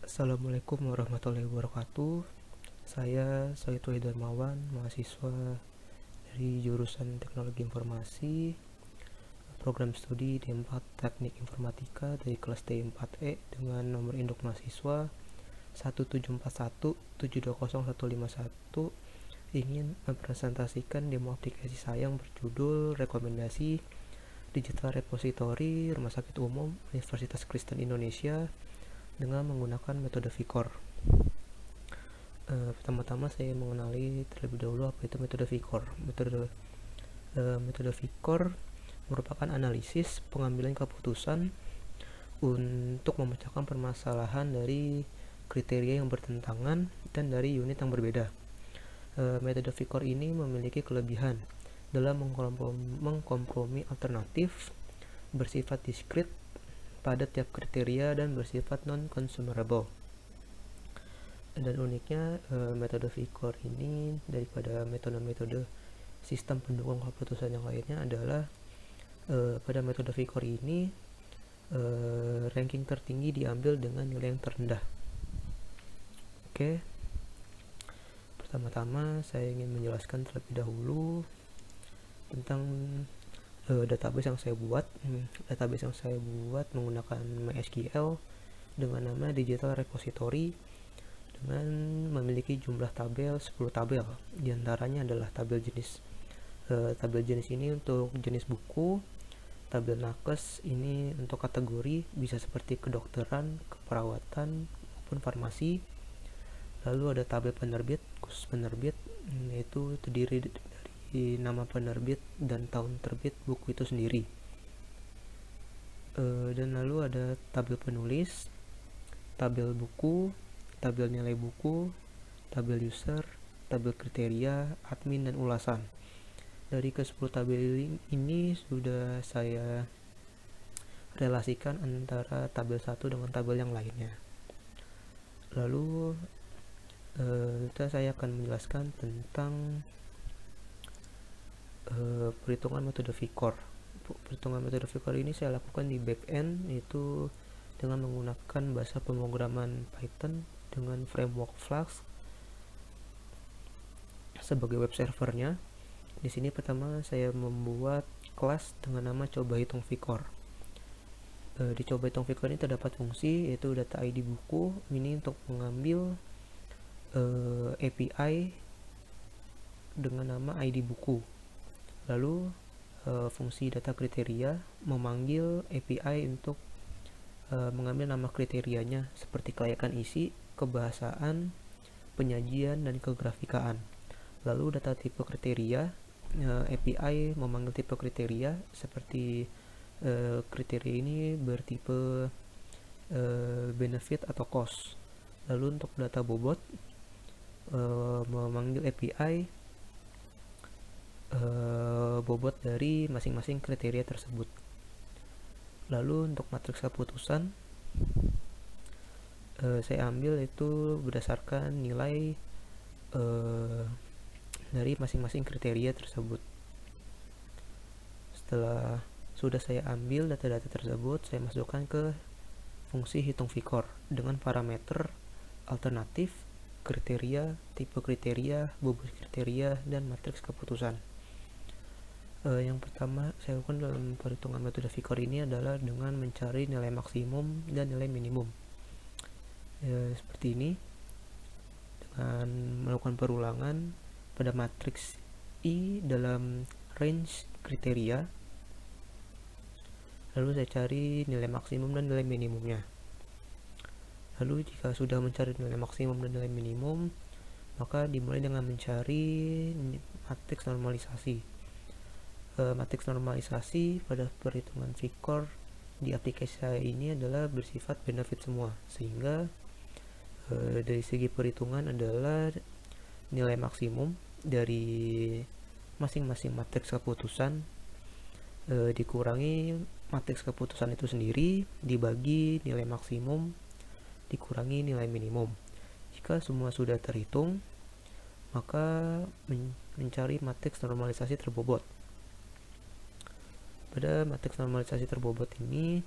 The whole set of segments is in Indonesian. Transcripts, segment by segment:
Assalamualaikum warahmatullahi wabarakatuh. Saya Soitway Darmawan, mahasiswa dari jurusan Teknologi Informasi, program studi D4 Teknik Informatika dari kelas D4E dengan nomor induk mahasiswa 17417201151, ingin mempresentasikan demo aplikasi saya yang berjudul Rekomendasi Digital Repository Rumah Sakit Umum Universitas Kristen Indonesia dengan menggunakan metode VCOR. Pertama-tama saya mengenali terlebih dahulu apa itu metode VCOR. Metode VCOR merupakan analisis pengambilan keputusan untuk memecahkan permasalahan dari kriteria yang bertentangan dan dari unit yang berbeda. Metode VCOR ini memiliki kelebihan dalam mengkompromi alternatif, bersifat diskrit pada tiap kriteria dan bersifat non-consumable. Dan uniknya metode VCOR ini daripada metode-metode sistem pendukung keputusan yang lainnya adalah pada metode VCOR ini ranking tertinggi diambil dengan nilai yang terendah. Oke, pertama-tama saya ingin menjelaskan terlebih dahulu tentang database yang saya buat. Database yang saya buat menggunakan MySQL dengan nama Digital Repository dengan memiliki jumlah tabel 10 tabel. Di antaranya adalah tabel jenis. Tabel jenis ini untuk jenis buku, tabel nakes ini untuk kategori bisa seperti kedokteran, keperawatan maupun farmasi. Lalu ada tabel penerbit, khusus penerbit, yaitu terdiri dari nama penerbit dan tahun terbit buku itu sendiri. Dan lalu ada tabel penulis, tabel buku, tabel nilai buku, tabel user, tabel kriteria, admin, dan ulasan. Dari ke-10 tabel ini sudah saya relasikan antara tabel 1 dengan tabel yang lainnya. Lalu saya akan menjelaskan tentang perhitungan metode VCOR. Perhitungan metode VCOR ini saya lakukan di backend, yaitu dengan menggunakan bahasa pemrograman Python dengan framework Flux sebagai web servernya. Di sini pertama saya membuat kelas dengan nama coba hitung VCOR. Di coba hitung VCOR ini terdapat fungsi yaitu data ID buku. Ini untuk mengambil API dengan nama ID buku. Lalu fungsi data kriteria memanggil API untuk mengambil nama kriterianya seperti kelayakan isi, kebahasaan, penyajian, dan kegrafikaan. Lalu data tipe kriteria, API memanggil tipe kriteria seperti kriteria ini bertipe benefit atau cost. Lalu untuk data bobot memanggil API bobot dari masing-masing kriteria tersebut. Lalu untuk matriks keputusan saya ambil itu berdasarkan nilai dari masing-masing kriteria tersebut. Setelah sudah saya ambil data-data tersebut, saya masukkan ke fungsi hitung VCOR dengan parameter alternatif, kriteria, tipe kriteria, bobot kriteria, dan matriks keputusan. Yang pertama saya lakukan dalam perhitungan metode VCOR ini adalah dengan mencari nilai maksimum dan nilai minimum. Seperti ini, dengan melakukan perulangan pada matriks I dalam range kriteria, lalu saya cari nilai maksimum dan nilai minimumnya. Lalu jika sudah mencari nilai maksimum dan nilai minimum, maka dimulai dengan mencari matriks normalisasi. Matriks normalisasi pada perhitungan VCOR di aplikasi saya ini adalah bersifat benefit semua, sehingga dari segi perhitungan adalah nilai maksimum dari masing-masing matriks keputusan dikurangi matriks keputusan itu sendiri dibagi nilai maksimum dikurangi nilai minimum. Jika semua sudah terhitung, maka mencari matriks normalisasi terbobot. Pada matriks normalisasi terbobot ini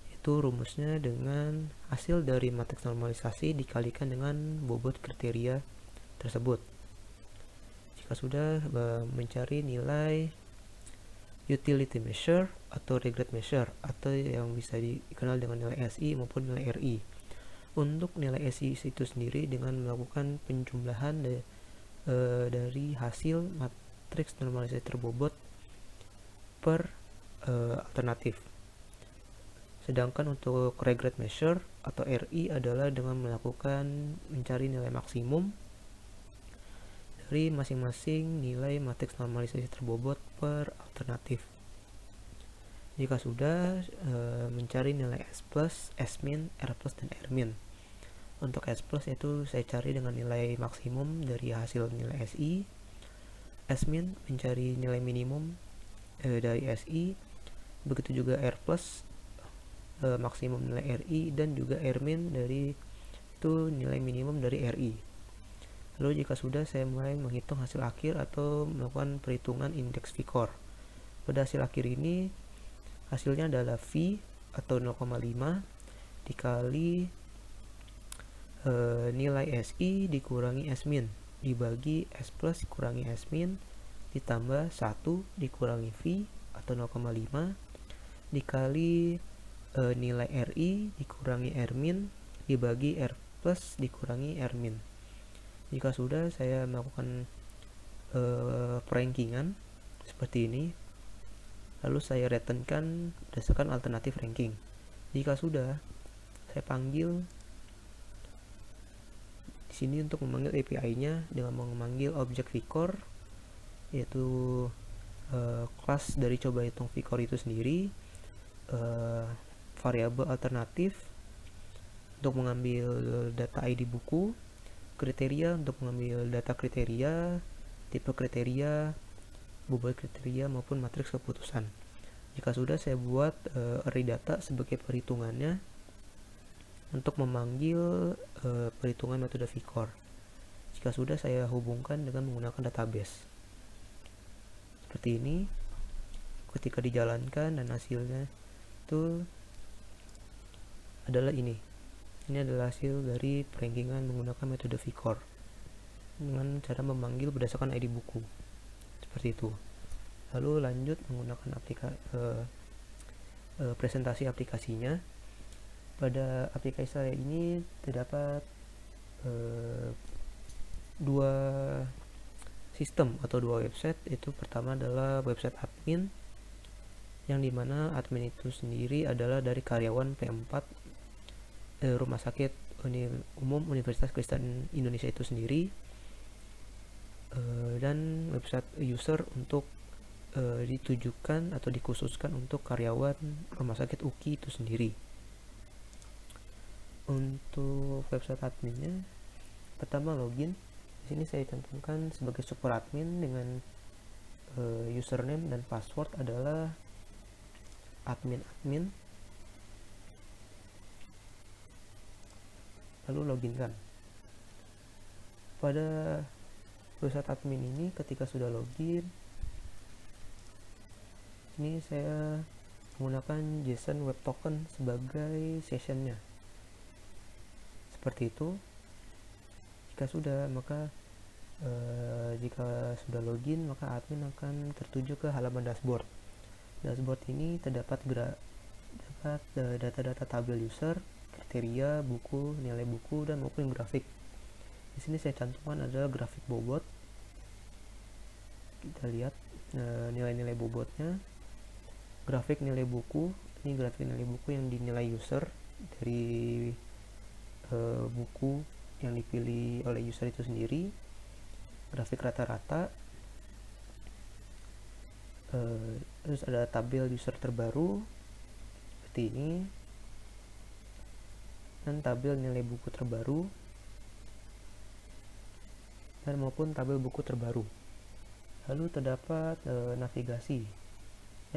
itu yaitu rumusnya dengan hasil dari matriks normalisasi dikalikan dengan bobot kriteria tersebut. Jika sudah, mencari nilai utility measure atau regret measure, atau yang bisa dikenal dengan nilai SI maupun nilai RI. Untuk nilai SI itu sendiri dengan melakukan penjumlahan dari hasil matriks normalisasi terbobot per alternatif. Sedangkan untuk regret measure atau RI adalah dengan mencari nilai maksimum dari masing-masing nilai matriks normalisasi terbobot per alternatif. Jika sudah, mencari nilai S plus, S min, R plus, dan R min. Untuk S plus itu saya cari dengan nilai maksimum dari hasil nilai SI. S min mencari nilai minimum dari SI. Begitu juga R plus, maksimum nilai RI, dan juga R min dari itu nilai minimum dari RI. Lalu jika sudah, saya mulai menghitung hasil akhir atau melakukan perhitungan indeks VCOR. Pada hasil akhir ini hasilnya adalah V atau 0,5 dikali nilai SI dikurangi S min dibagi S plus dikurangi S min ditambah 1 dikurangi V atau 0,5 dikali nilai RI dikurangi R min dibagi R plus dikurangi R min. Jika sudah, saya melakukan perankingan seperti ini, lalu saya returnkan berdasarkan alternatif ranking. Jika sudah, saya panggil di sini untuk memanggil API-nya dengan memanggil objek VCOR, yaitu kelas dari coba hitung VCOR itu sendiri, variabel alternatif untuk mengambil data ID buku, kriteria untuk mengambil data kriteria, tipe kriteria, bobot kriteria maupun matriks keputusan. Jika sudah, saya buat array data sebagai perhitungannya untuk memanggil perhitungan metode VCOR. Jika sudah, saya hubungkan dengan menggunakan database. Seperti ini. Ketika dijalankan dan hasilnya itu adalah ini. Ini adalah hasil dari perankingan menggunakan metode VCOR dengan cara memanggil berdasarkan ID buku. Seperti itu. Lalu lanjut menggunakan presentasi aplikasinya. Pada aplikasi saya ini terdapat dua sistem atau dua website. Itu pertama adalah website admin, yang dimana admin itu sendiri adalah dari karyawan P4 Rumah Sakit Umum Universitas Kristen Indonesia itu sendiri, dan website user untuk ditujukan atau dikhususkan untuk karyawan Rumah Sakit UKI itu sendiri. Untuk website adminnya, pertama login. Di sini saya cantumkan sebagai super admin dengan username dan password adalah admin. Lalu loginkan. Pada website admin ini, ketika sudah login, ini saya menggunakan JSON Web Token sebagai sessionnya. Seperti itu. Jika sudah, maka jika sudah login, maka admin akan tertuju ke halaman dashboard. Dashboard ini terdapat data-data tabel user, kriteria, buku, nilai buku, dan maupun grafik. Di sini saya cantumkan adalah grafik bobot. Kita lihat nilai-nilai bobotnya. Grafik nilai buku, ini grafik nilai buku yang dinilai user dari buku yang dipilih oleh user itu sendiri. Grafik rata-rata. Terus ada tabel user terbaru seperti ini, dan tabel nilai buku terbaru dan maupun tabel buku terbaru. Lalu terdapat navigasi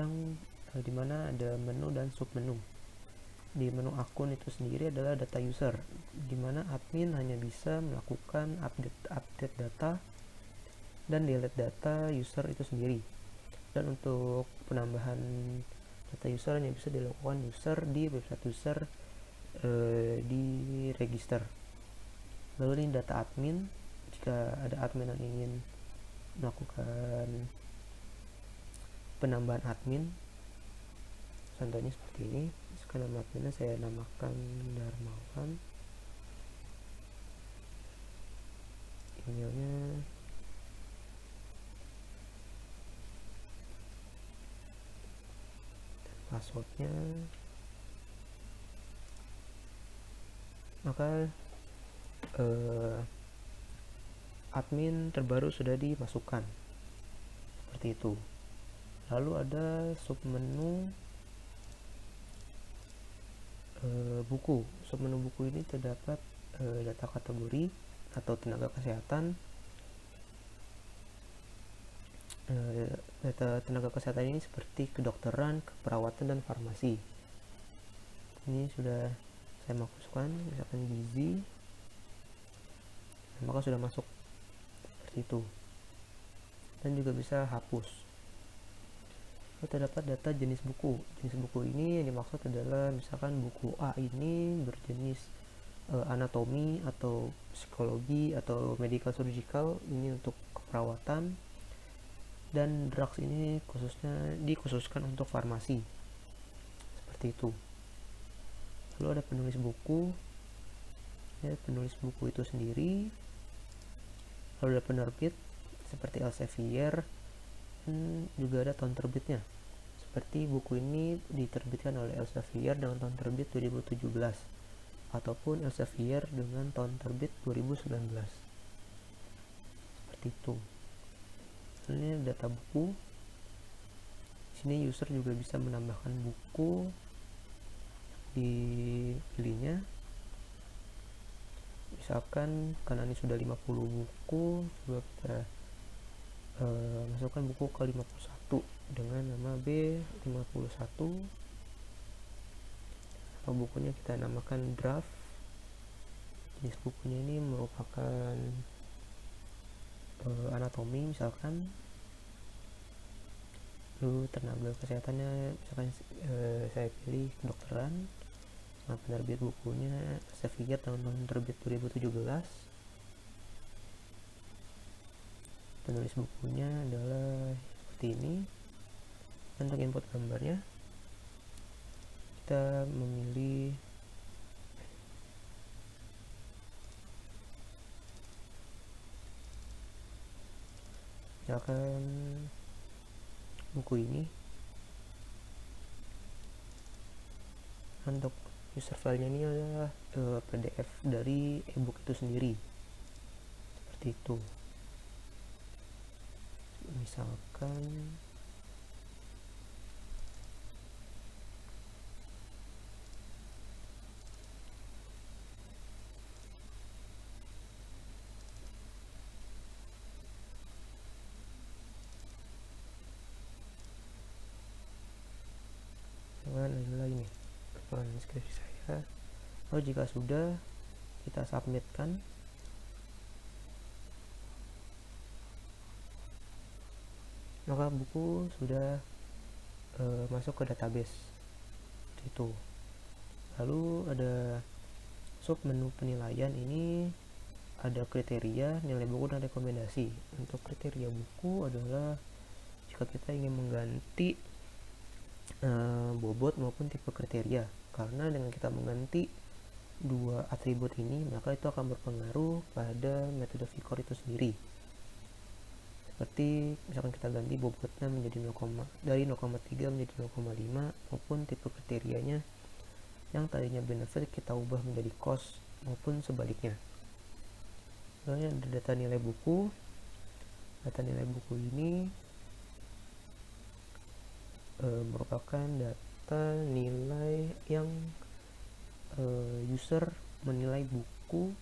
yang dimana ada menu dan submenu. Di menu akun itu sendiri adalah data user, dimana admin hanya bisa melakukan update data dan delete data user itu sendiri. Dan untuk penambahan Data user hanya bisa dilakukan user di website user di register. Lalu ini data admin, jika ada admin yang ingin melakukan penambahan admin, contohnya seperti ini. Sekarang nama adminnya saya namakan Darmawan, emailnya dan passwordnya. Maka admin terbaru sudah dimasukkan seperti itu. Lalu ada submenu buku. Submenu buku ini terdapat data kategori atau tenaga kesehatan. Data tenaga kesehatan ini seperti kedokteran, keperawatan, dan farmasi. Ini sudah saya masukkan, misalkan gizi, maka sudah masuk seperti itu. Dan juga bisa hapus. Terdapat data jenis buku. Jenis buku ini yang dimaksud adalah misalkan buku A ini berjenis anatomi atau psikologi atau medical surgical, ini untuk keperawatan, dan drugs ini dikhususkan untuk farmasi, seperti itu. Lalu ada penulis buku, ya, penulis buku itu sendiri. Lalu ada penerbit seperti Elsevier, juga ada tahun terbitnya, seperti buku ini diterbitkan oleh Elsevier dengan tahun terbit 2017 ataupun Elsevier dengan tahun terbit 2019, seperti itu. Ini data buku. Sini user juga bisa menambahkan buku di pilihnya. Misalkan karena ini sudah 50 buku, coba kita masukkan buku ke 51 dengan nama B51. Atau bukunya kita namakan draft. Jenis bukunya ini merupakan anatomi misalkan. Lalu tenaga kesehatannya misalkan saya pilih kedokteran. Nah, penerbit bukunya Elsevier tahun terbit 2017. Penulis bukunya adalah seperti ini. Dan untuk input gambarnya kita memilih misalkan buku ini. Untuk user filenya ini adalah PDF dari ebook itu sendiri, seperti itu. Misalkan adalah ini skripsi saya. Lalu jika sudah, kita submitkan. Maka buku sudah masuk ke database itu. Lalu ada sub menu penilaian. Ini ada kriteria, nilai buku, dan rekomendasi. Untuk kriteria buku adalah jika kita ingin mengganti bobot maupun tipe kriteria, karena dengan kita mengganti dua atribut ini maka itu akan berpengaruh pada metode VCORE itu sendiri. Seperti misalkan kita ganti bobotnya menjadi dari 0,3 menjadi 0,5, maupun tipe kriterianya yang tadinya benefit kita ubah menjadi cost, maupun sebaliknya. Lalu ada data nilai buku. Data nilai buku ini merupakan data nilai yang user menilai buku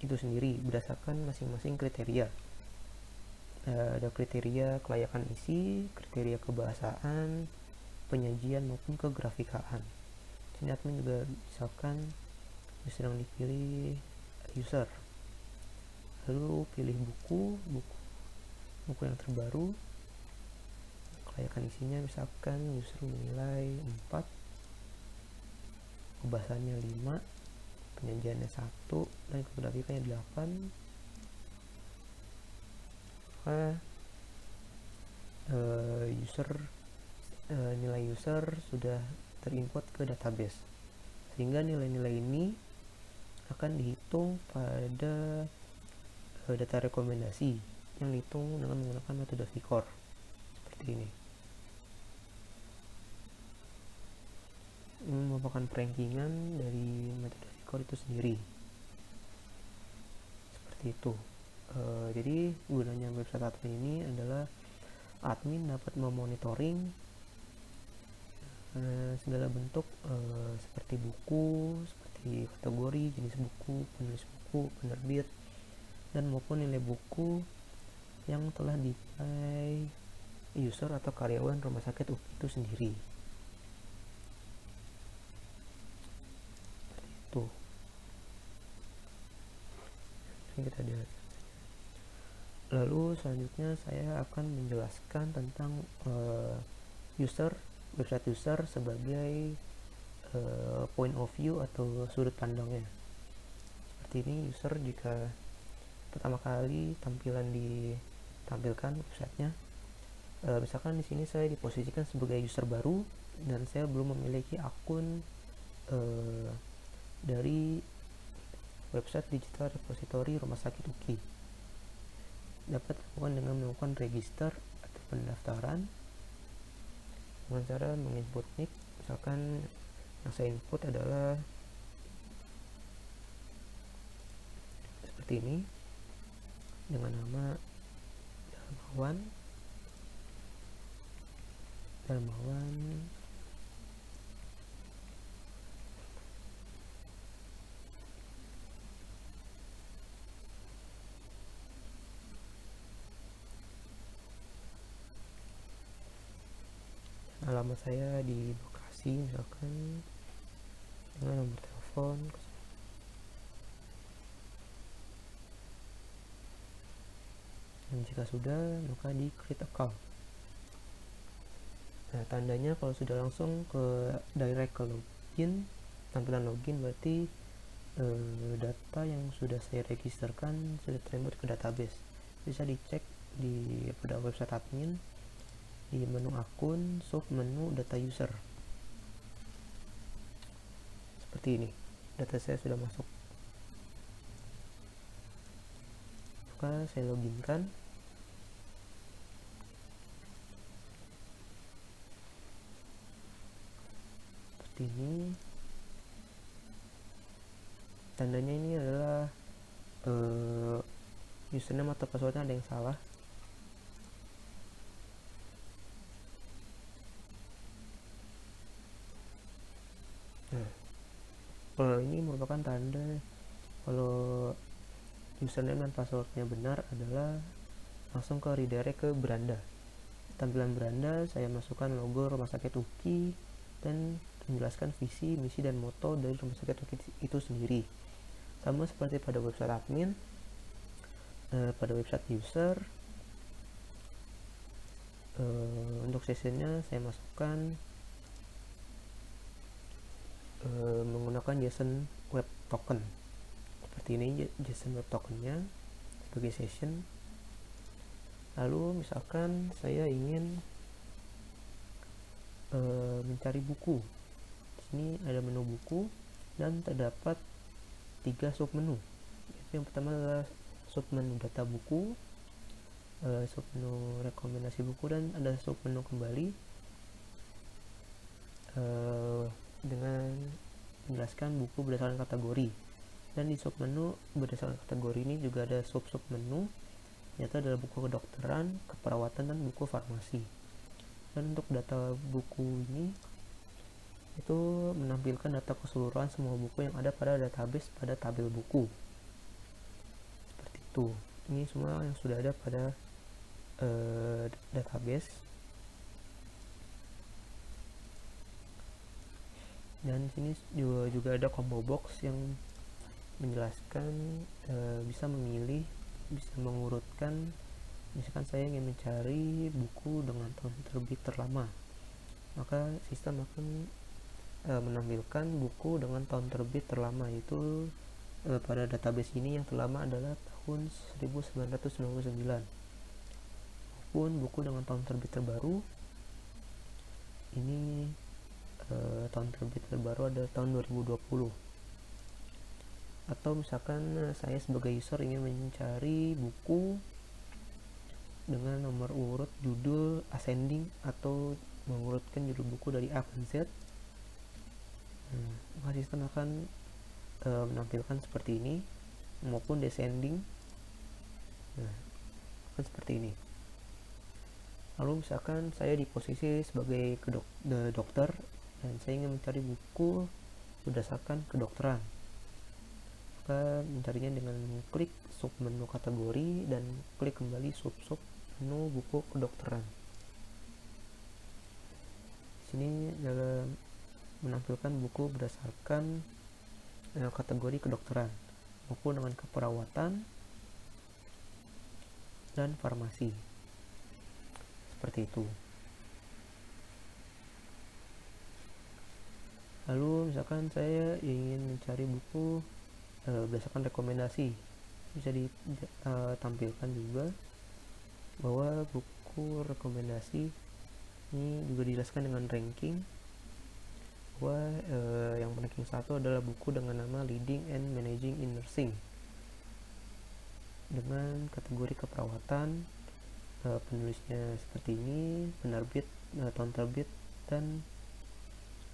itu sendiri berdasarkan masing-masing kriteria. Ada kriteria kelayakan isi, kriteria kebahasaan, penyajian, maupun kegrafikaan. Sini admin juga misalkan sedang dipilih user, lalu pilih buku yang terbaru. kelayakan isinya misalkan user menilai 4, kebahasannya 5, penyajiannya 1, dan kegrafikannya 8. Maka nilai user sudah terinput ke database, sehingga nilai-nilai ini akan dihitung pada data rekomendasi yang dihitung dengan menggunakan metode VCORE seperti ini. Ini merupakan perankingan dari metode VCORE itu sendiri, seperti itu. Jadi gunanya website admin ini adalah admin dapat memonitoring segala bentuk seperti buku, seperti kategori, jenis buku, penulis buku, penerbit, dan maupun nilai buku yang telah dinilai user atau karyawan rumah sakit UPI itu sendiri. Seperti itu. Ini kita lihat. Lalu selanjutnya saya akan menjelaskan tentang website user sebagai point of view atau sudut pandangnya. Seperti ini, user jika pertama kali tampilan ditampilkan websitenya, misalkan di sini saya diposisikan sebagai user baru dan saya belum memiliki akun dari website digital repository rumah sakit UKI. Dapat dilakukan dengan melakukan register atau pendaftaran dengan cara menginput nick. Misalkan yang saya input adalah seperti ini dengan nama Darmawan alamat saya di Bekasi misalkan, dengan nomor telepon. Dan jika sudah, maka di create account. Nah, tandanya kalau sudah langsung ke direct ke login, tampilan login, berarti data yang sudah saya registerkan sudah terinput ke database. Bisa dicek pada website admin di menu akun, sub menu data user. Seperti ini, data saya sudah masuk. Maka saya loginkan. Seperti ini. Tandanya ini adalah username atau passwordnya ada yang salah. Nah, kalau ini merupakan tanda kalau username dan passwordnya benar adalah langsung ke redirect ke beranda. Tampilan beranda saya masukkan logo rumah sakit UKI dan menjelaskan visi, misi, dan moto dari rumah sakit UKI itu sendiri. Sama seperti pada website admin, pada website user, untuk sessionnya saya masukkan menggunakan JSON Web Token. Seperti ini JSON Web Tokennya sebagai session. Lalu misalkan saya ingin mencari buku. Di sini ada menu buku dan terdapat 3 submenu. Yang pertama adalah submenu data buku, submenu rekomendasi buku, dan ada submenu kembali dengan menjelaskan buku berdasarkan kategori. Dan di submenu berdasarkan kategori ini juga ada sub-submenu, yaitu adalah buku kedokteran, keperawatan, dan buku farmasi. Dan untuk data buku ini itu menampilkan data keseluruhan semua buku yang ada pada database pada tabel buku. Seperti itu. Ini semua yang sudah ada pada database. Dan sini juga ada combo box yang menjelaskan bisa memilih, bisa mengurutkan Misalkan saya ingin mencari buku dengan tahun terbit terlama, maka sistem akan menampilkan buku dengan tahun terbit terlama, yaitu pada database ini yang terlama adalah tahun 1999, maupun buku dengan tahun terbit terbaru ini tahun terbit terbaru ada tahun 2020. Atau misalkan saya sebagai user ingin mencari buku dengan nomor urut judul ascending atau mengurutkan judul buku dari A ke Z, maka sistem akan menampilkan seperti ini, maupun descending, akan seperti ini. Lalu misalkan saya di posisi sebagai dokter dan saya ingin mencari buku berdasarkan kedokteran, maka mencarinya dengan klik sub menu kategori dan klik kembali sub menu buku kedokteran. Sini adalah menampilkan buku berdasarkan kategori kedokteran maupun dengan keperawatan dan farmasi, seperti itu. Lalu misalkan saya ingin mencari buku berdasarkan rekomendasi, bisa ditampilkan juga bahwa buku rekomendasi ini juga dijelaskan dengan ranking, bahwa yang ranking 1 adalah buku dengan nama Leading and Managing in Nursing dengan kategori keperawatan, penulisnya seperti ini, penerbit, tahun terbit, dan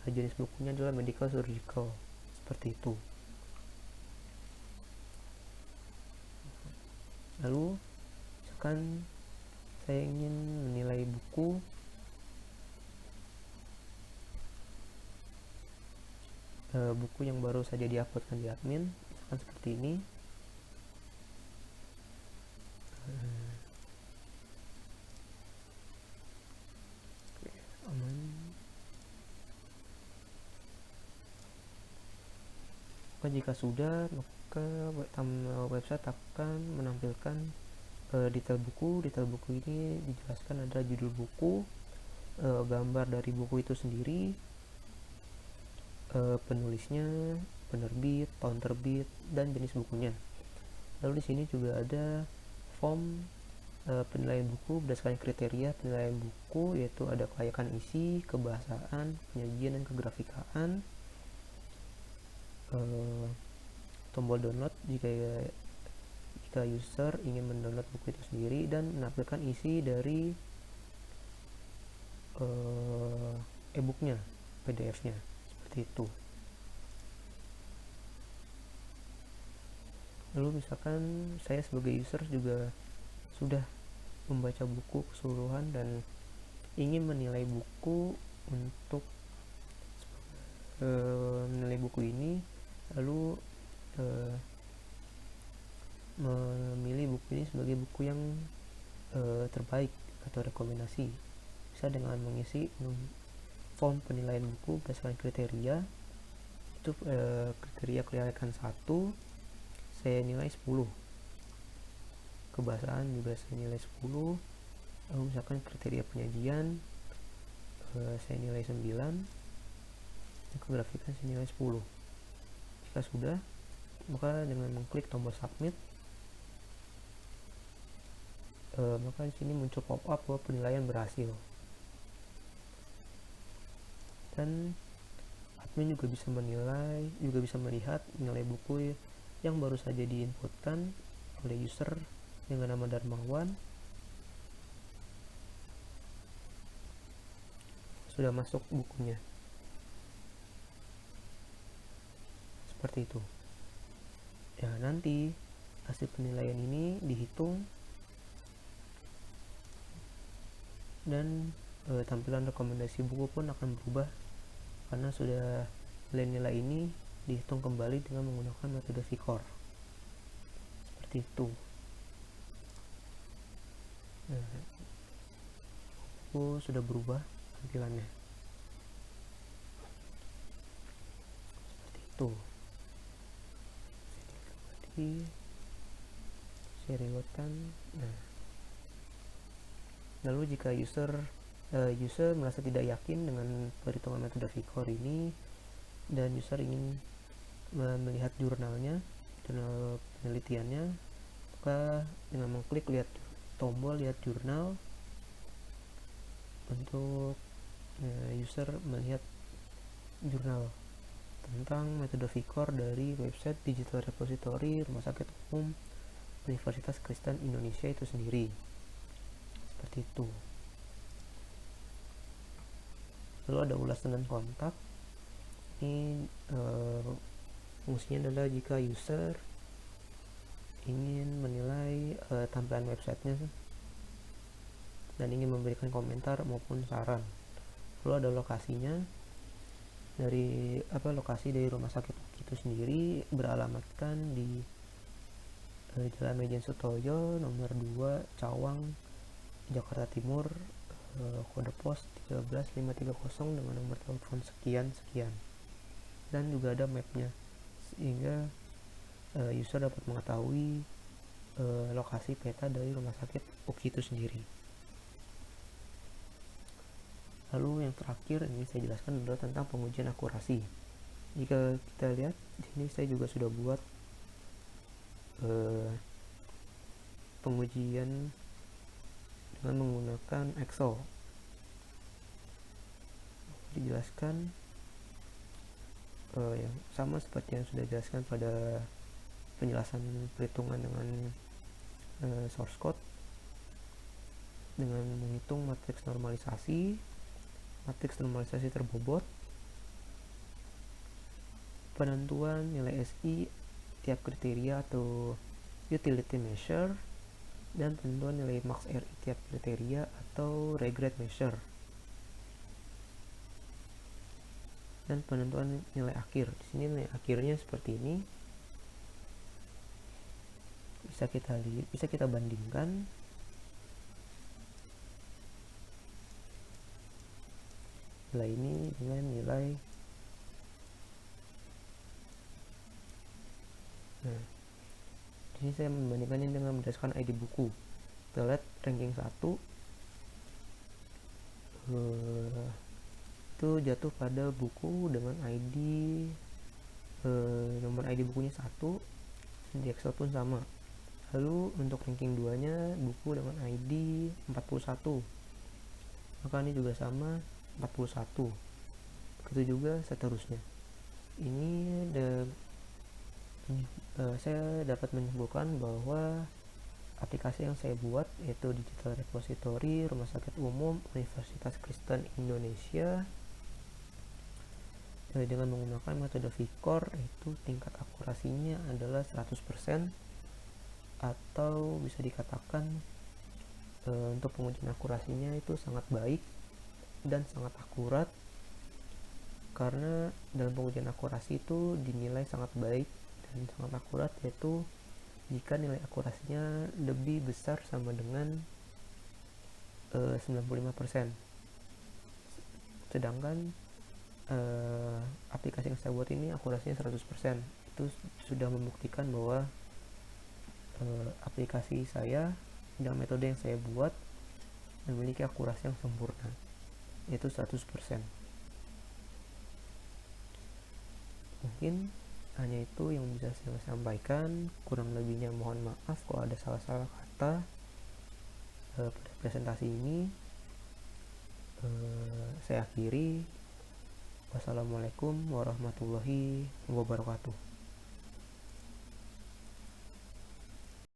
jenis bukunya adalah medical surgical, seperti itu. Lalu misalkan saya ingin menilai buku yang baru saja diuploadkan di admin, misalkan seperti ini. Maka jika sudah, maka website akan menampilkan detail buku. Detail buku ini dijelaskan ada judul buku, gambar dari buku itu sendiri, penulisnya, penerbit, tahun terbit, dan jenis bukunya. Lalu di sini juga ada form penilaian buku berdasarkan kriteria penilaian buku, yaitu ada kelayakan isi, kebahasaan, penyajian, dan kegrafikaan. Tombol download jika user ingin mendownload buku itu sendiri, dan menampilkan isi dari e-booknya, PDF-nya, seperti itu. Lalu misalkan saya sebagai user juga sudah membaca buku keseluruhan dan ingin menilai buku untuk menilai buku ini, lalu memilih buku ini sebagai buku yang terbaik atau rekomendasi, bisa dengan mengisi form penilaian buku berdasarkan kriteria. Itu kriteria kelayakan 1 saya nilai 10, kebahasaan juga saya nilai 10. Lalu misalkan kriteria penyajian saya nilai 9, kegrafikan saya nilai 10. Jika sudah, maka dengan mengklik tombol submit, maka di sini muncul pop-up bahwa penilaian berhasil. Dan admin juga bisa melihat nilai buku yang baru saja diinputkan oleh user dengan nama Darmawan sudah masuk bukunya, seperti itu. Ya, nanti hasil penilaian ini dihitung dan tampilan rekomendasi buku pun akan berubah karena sudah nilai-nilai ini dihitung kembali dengan menggunakan metode VCOR, seperti itu. Nah, buku sudah berubah tampilannya, seperti itu. Jadi saya rewardkan. Nah, Lalu jika user merasa tidak yakin dengan perhitungan metode VCORE ini dan user ingin melihat jurnal penelitiannya, maka dengan mengklik tombol lihat jurnal untuk user melihat jurnal tentang metode VCORE dari website Digital Repository Rumah Sakit Umum Universitas Kristen Indonesia itu sendiri. Seperti itu. Lalu ada ulasan dan kontak. Ini fungsinya adalah jika user ingin menilai tampilan websitenya dan ingin memberikan komentar maupun saran. Lalu ada lokasinya. Lokasi dari rumah sakit itu sendiri beralamatkan di Jalan Mejen Sutoyo nomor 2 Cawang, Jakarta Timur, kode pos 13530 dengan nomor telepon sekian. Dan juga ada mapnya sehingga user dapat mengetahui lokasi peta dari rumah sakit UKI itu sendiri. Lalu yang terakhir ini saya jelaskan adalah tentang pengujian akurasi. Jika kita lihat di sini saya juga sudah buat pengujian dengan menggunakan Excel. Dijelaskan yang sama seperti yang sudah dijelaskan pada penjelasan perhitungan dengan source code, dengan menghitung matriks normalisasi terbobot, penentuan nilai SI tiap kriteria atau utility measure, dan penentuan nilai max RI tiap kriteria atau regret measure, dan penentuan nilai akhir. Di sini nilai akhirnya seperti ini. Bisa kita bandingkan nilai ini dengan nilai. Nah, di sini saya membandingkannya dengan berdasarkan ID buku. Kita lihat ranking 1 itu jatuh pada buku dengan ID nomor ID bukunya 1, di Excel pun sama. Lalu untuk ranking 2 nya buku dengan ID 41, maka ini juga sama 41. Begitu juga seterusnya. Ini saya dapat menyimpulkan bahwa aplikasi yang saya buat yaitu Digital Repository Rumah Sakit Umum Universitas Kristen Indonesia dengan menggunakan metode VCORE, itu tingkat akurasinya adalah 100%, atau bisa dikatakan untuk pengujian akurasinya itu sangat baik dan sangat akurat, karena dalam pengujian akurasi itu dinilai sangat baik dan sangat akurat, yaitu jika nilai akurasinya lebih besar sama dengan 95%. Sedangkan aplikasi yang saya buat ini akurasinya 100%. Itu sudah membuktikan bahwa aplikasi saya dengan metode yang saya buat memiliki akurasi yang sempurna, yaitu 100%. Mungkin hanya itu yang bisa saya sampaikan. Kurang lebihnya mohon maaf kalau ada salah-salah kata pada presentasi ini. Saya akhiri. Wassalamualaikum warahmatullahi wabarakatuh.